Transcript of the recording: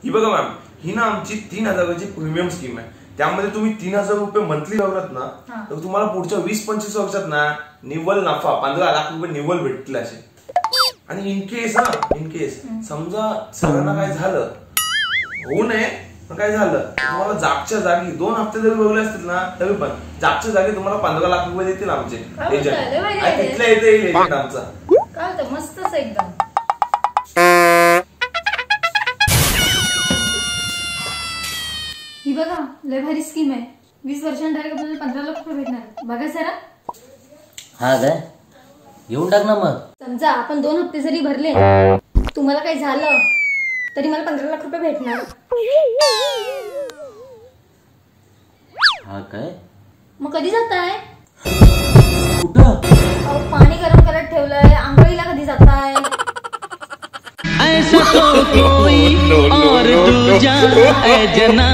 ही बघा मॅम, ही ना आमची 3000 रुपयाची प्रीमियम स्कीम आहे. त्यामध्ये तुम्ही 3000 रुपये मंथली लावलात ना तर तुम्हाला पुढच्या 20-25 वर्षात ना निव्वळ नफा 15 लाख रुपये निव्वळ भेटतील असे. आणि इन केस समजा सगळ्यांना काय झालं, होऊ नये पण काय झालं, तुम्हाला जागच्या जागी 2 हप्ते जरी बघले असतील ना तरी पण जागच्या जागी तुम्हाला 15 लाख रुपये देतील आमचे एजंट. तिथल्या इथे येईल एजंट आमचा. काय होतं, मस्तच एकदम. ही बघा लय भारी स्कीम आहे. 20 वर्षांनी डायरेक्ट आपल्याला 15 लाख रुपये भेटणार. बघा जरा. हा काय, येऊन टाक ना मग. समजा आपण 2 हप्ते जरी भरले, तुम्हाला काही झालं तरी मला 15 लाख रुपये भेटणार. हा काय, मग कधी जाताय? कुठं? पाणी गरम करत ठेवलंय, आंघोळीला कधी जाताय? ऐसा तो कोई और दूजा है जना